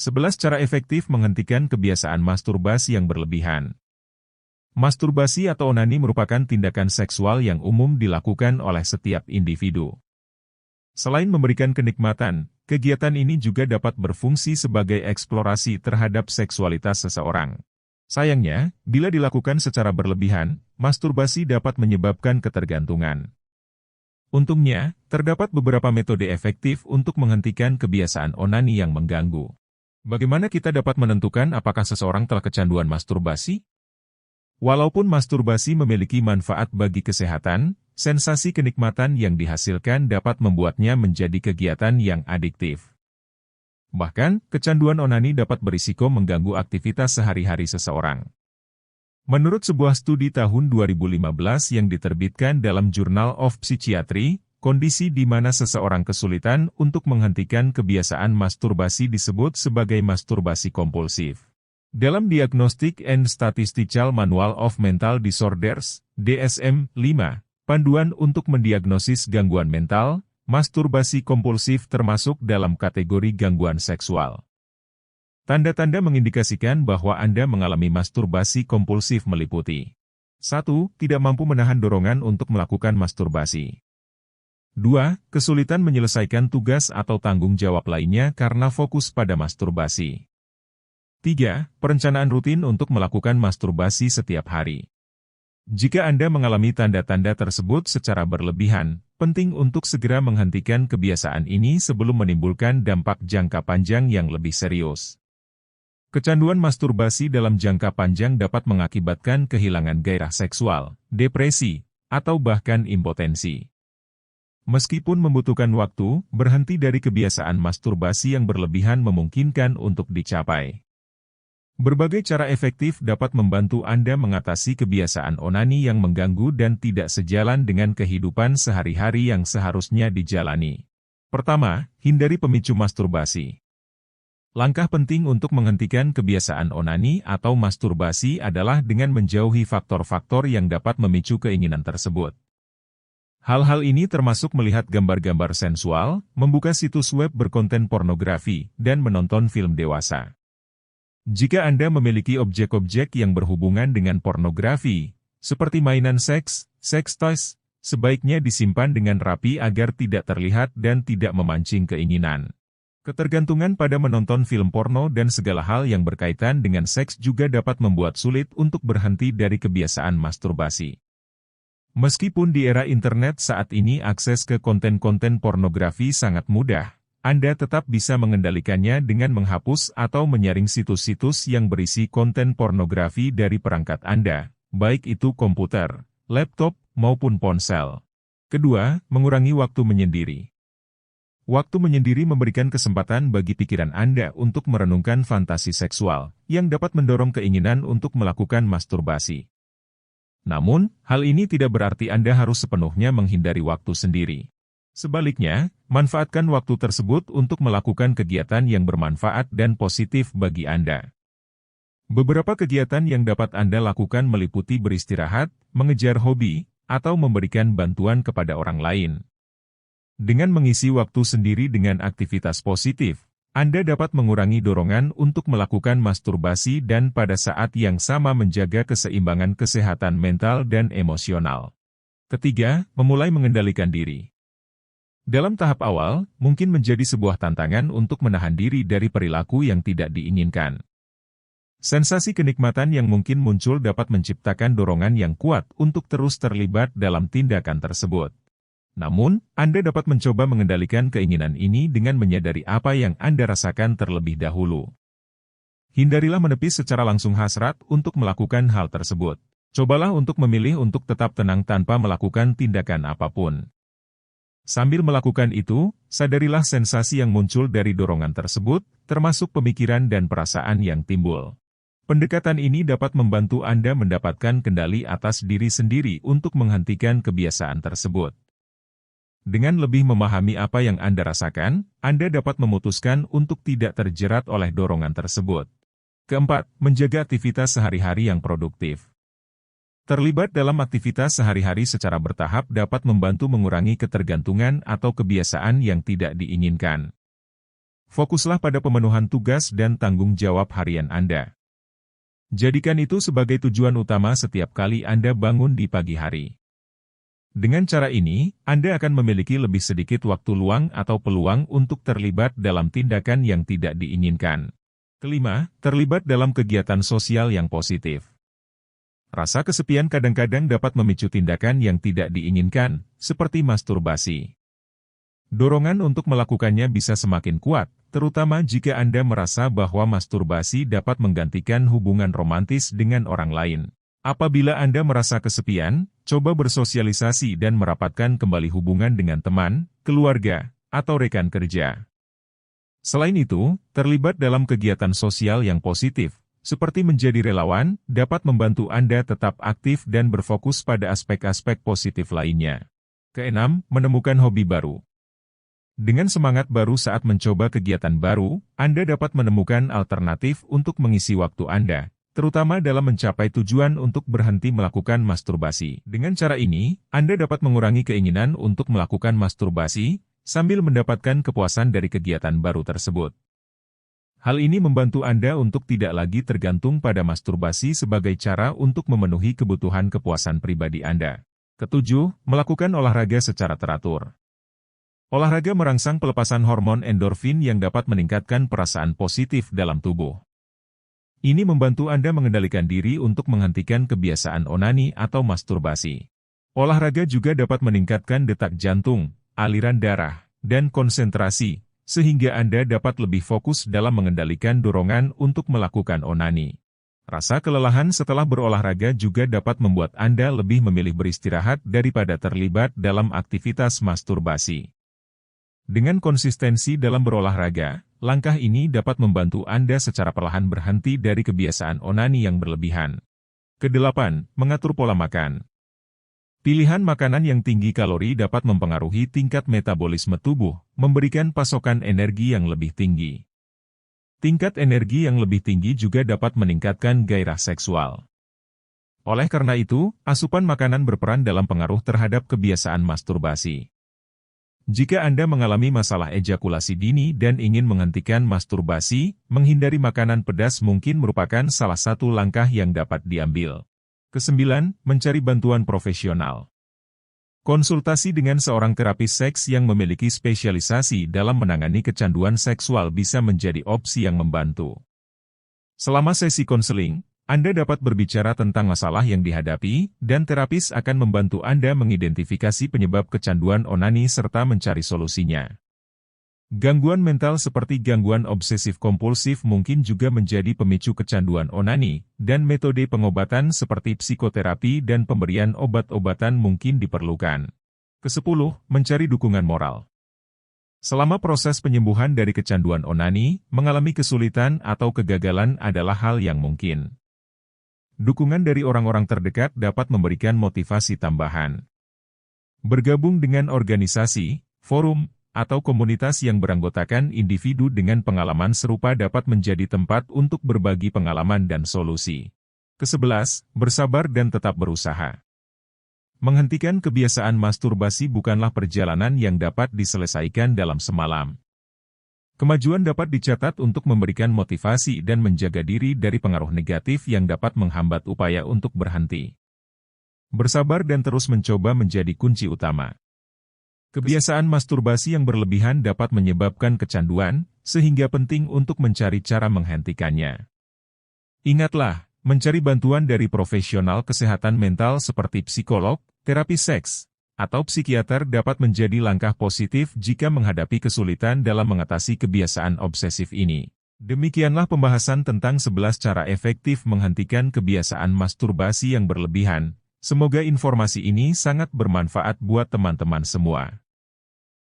11 cara efektif menghentikan kebiasaan masturbasi yang berlebihan. Masturbasi atau onani merupakan tindakan seksual yang umum dilakukan oleh setiap individu. Selain memberikan kenikmatan, kegiatan ini juga dapat berfungsi sebagai eksplorasi terhadap seksualitas seseorang. Sayangnya, bila dilakukan secara berlebihan, masturbasi dapat menyebabkan ketergantungan. Untungnya, terdapat beberapa metode efektif untuk menghentikan kebiasaan onani yang mengganggu. Bagaimana kita dapat menentukan apakah seseorang telah kecanduan masturbasi? Walaupun masturbasi memiliki manfaat bagi kesehatan, sensasi kenikmatan yang dihasilkan dapat membuatnya menjadi kegiatan yang adiktif. Bahkan, kecanduan onani dapat berisiko mengganggu aktivitas sehari-hari seseorang. Menurut sebuah studi tahun 2015 yang diterbitkan dalam Journal of Psychiatry, kondisi di mana seseorang kesulitan untuk menghentikan kebiasaan masturbasi disebut sebagai masturbasi kompulsif. Dalam Diagnostic and Statistical Manual of Mental Disorders, DSM-5, panduan untuk mendiagnosis gangguan mental, masturbasi kompulsif termasuk dalam kategori gangguan seksual. Tanda-tanda mengindikasikan bahwa Anda mengalami masturbasi kompulsif meliputi 1. Tidak mampu menahan dorongan untuk melakukan masturbasi. 2. Kesulitan menyelesaikan tugas atau tanggung jawab lainnya karena fokus pada masturbasi. 3. Perencanaan rutin untuk melakukan masturbasi setiap hari. Jika Anda mengalami tanda-tanda tersebut secara berlebihan, penting untuk segera menghentikan kebiasaan ini sebelum menimbulkan dampak jangka panjang yang lebih serius. Kecanduan masturbasi dalam jangka panjang dapat mengakibatkan kehilangan gairah seksual, depresi, atau bahkan impotensi. Meskipun membutuhkan waktu, berhenti dari kebiasaan masturbasi yang berlebihan memungkinkan untuk dicapai. Berbagai cara efektif dapat membantu Anda mengatasi kebiasaan onani yang mengganggu dan tidak sejalan dengan kehidupan sehari-hari yang seharusnya dijalani. Pertama, hindari pemicu masturbasi. Langkah penting untuk menghentikan kebiasaan onani atau masturbasi adalah dengan menjauhi faktor-faktor yang dapat memicu keinginan tersebut. Hal-hal ini termasuk melihat gambar-gambar sensual, membuka situs web berkonten pornografi, dan menonton film dewasa. Jika Anda memiliki objek-objek yang berhubungan dengan pornografi, seperti mainan seks, sex toys, sebaiknya disimpan dengan rapi agar tidak terlihat dan tidak memancing keinginan. Ketergantungan pada menonton film porno dan segala hal yang berkaitan dengan seks juga dapat membuat sulit untuk berhenti dari kebiasaan masturbasi. Meskipun di era internet saat ini akses ke konten-konten pornografi sangat mudah, Anda tetap bisa mengendalikannya dengan menghapus atau menyaring situs-situs yang berisi konten pornografi dari perangkat Anda, baik itu komputer, laptop, maupun ponsel. Kedua, mengurangi waktu menyendiri. Waktu menyendiri memberikan kesempatan bagi pikiran Anda untuk merenungkan fantasi seksual, yang dapat mendorong keinginan untuk melakukan masturbasi. Namun, hal ini tidak berarti Anda harus sepenuhnya menghindari waktu sendiri. Sebaliknya, manfaatkan waktu tersebut untuk melakukan kegiatan yang bermanfaat dan positif bagi Anda. Beberapa kegiatan yang dapat Anda lakukan meliputi beristirahat, mengejar hobi, atau memberikan bantuan kepada orang lain. Dengan mengisi waktu sendiri dengan aktivitas positif, Anda dapat mengurangi dorongan untuk melakukan masturbasi dan pada saat yang sama menjaga keseimbangan kesehatan mental dan emosional. Ketiga, memulai mengendalikan diri. Dalam tahap awal, mungkin menjadi sebuah tantangan untuk menahan diri dari perilaku yang tidak diinginkan. Sensasi kenikmatan yang mungkin muncul dapat menciptakan dorongan yang kuat untuk terus terlibat dalam tindakan tersebut. Namun, Anda dapat mencoba mengendalikan keinginan ini dengan menyadari apa yang Anda rasakan terlebih dahulu. Hindarilah menepis secara langsung hasrat untuk melakukan hal tersebut. Cobalah untuk memilih untuk tetap tenang tanpa melakukan tindakan apapun. Sambil melakukan itu, sadarilah sensasi yang muncul dari dorongan tersebut, termasuk pemikiran dan perasaan yang timbul. Pendekatan ini dapat membantu Anda mendapatkan kendali atas diri sendiri untuk menghentikan kebiasaan tersebut. Dengan lebih memahami apa yang Anda rasakan, Anda dapat memutuskan untuk tidak terjerat oleh dorongan tersebut. Keempat, menjaga aktivitas sehari-hari yang produktif. Terlibat dalam aktivitas sehari-hari secara bertahap dapat membantu mengurangi ketergantungan atau kebiasaan yang tidak diinginkan. Fokuslah pada pemenuhan tugas dan tanggung jawab harian Anda. Jadikan itu sebagai tujuan utama setiap kali Anda bangun di pagi hari. Dengan cara ini, Anda akan memiliki lebih sedikit waktu luang atau peluang untuk terlibat dalam tindakan yang tidak diinginkan. Kelima, terlibat dalam kegiatan sosial yang positif. Rasa kesepian kadang-kadang dapat memicu tindakan yang tidak diinginkan, seperti masturbasi. Dorongan untuk melakukannya bisa semakin kuat, terutama jika Anda merasa bahwa masturbasi dapat menggantikan hubungan romantis dengan orang lain. Apabila Anda merasa kesepian, coba bersosialisasi dan merapatkan kembali hubungan dengan teman, keluarga, atau rekan kerja. Selain itu, terlibat dalam kegiatan sosial yang positif, seperti menjadi relawan, dapat membantu Anda tetap aktif dan berfokus pada aspek-aspek positif lainnya. Keenam, menemukan hobi baru. Dengan semangat baru saat mencoba kegiatan baru, Anda dapat menemukan alternatif untuk mengisi waktu Anda, terutama dalam mencapai tujuan untuk berhenti melakukan masturbasi. Dengan cara ini, Anda dapat mengurangi keinginan untuk melakukan masturbasi, sambil mendapatkan kepuasan dari kegiatan baru tersebut. Hal ini membantu Anda untuk tidak lagi tergantung pada masturbasi sebagai cara untuk memenuhi kebutuhan kepuasan pribadi Anda. Ketujuh, melakukan olahraga secara teratur. Olahraga merangsang pelepasan hormon endorfin yang dapat meningkatkan perasaan positif dalam tubuh. Ini membantu Anda mengendalikan diri untuk menghentikan kebiasaan onani atau masturbasi. Olahraga juga dapat meningkatkan detak jantung, aliran darah, dan konsentrasi, sehingga Anda dapat lebih fokus dalam mengendalikan dorongan untuk melakukan onani. Rasa kelelahan setelah berolahraga juga dapat membuat Anda lebih memilih beristirahat daripada terlibat dalam aktivitas masturbasi. Dengan konsistensi dalam berolahraga, langkah ini dapat membantu Anda secara perlahan berhenti dari kebiasaan onani yang berlebihan. Kedelapan, mengatur pola makan. Pilihan makanan yang tinggi kalori dapat mempengaruhi tingkat metabolisme tubuh, memberikan pasokan energi yang lebih tinggi. Tingkat energi yang lebih tinggi juga dapat meningkatkan gairah seksual. Oleh karena itu, asupan makanan berperan dalam pengaruh terhadap kebiasaan masturbasi. Jika Anda mengalami masalah ejakulasi dini dan ingin menghentikan masturbasi, menghindari makanan pedas mungkin merupakan salah satu langkah yang dapat diambil. Kesembilan, mencari bantuan profesional. Konsultasi dengan seorang terapis seks yang memiliki spesialisasi dalam menangani kecanduan seksual bisa menjadi opsi yang membantu. Selama sesi konseling, Anda dapat berbicara tentang masalah yang dihadapi, dan terapis akan membantu Anda mengidentifikasi penyebab kecanduan onani serta mencari solusinya. Gangguan mental seperti gangguan obsesif-kompulsif mungkin juga menjadi pemicu kecanduan onani, dan metode pengobatan seperti psikoterapi dan pemberian obat-obatan mungkin diperlukan. Kesepuluh, mencari dukungan moral. Selama proses penyembuhan dari kecanduan onani, mengalami kesulitan atau kegagalan adalah hal yang mungkin. Dukungan dari orang-orang terdekat dapat memberikan motivasi tambahan. Bergabung dengan organisasi, forum, atau komunitas yang beranggotakan individu dengan pengalaman serupa dapat menjadi tempat untuk berbagi pengalaman dan solusi. Kesebelas, bersabar dan tetap berusaha. Menghentikan kebiasaan masturbasi bukanlah perjalanan yang dapat diselesaikan dalam semalam. Kemajuan dapat dicatat untuk memberikan motivasi dan menjaga diri dari pengaruh negatif yang dapat menghambat upaya untuk berhenti. Bersabar dan terus mencoba menjadi kunci utama. Kebiasaan masturbasi yang berlebihan dapat menyebabkan kecanduan, sehingga penting untuk mencari cara menghentikannya. Ingatlah, mencari bantuan dari profesional kesehatan mental seperti psikolog, terapis seks, atau psikiater dapat menjadi langkah positif jika menghadapi kesulitan dalam mengatasi kebiasaan obsesif ini. Demikianlah pembahasan tentang 11 cara efektif menghentikan kebiasaan masturbasi yang berlebihan. Semoga informasi ini sangat bermanfaat buat teman-teman semua.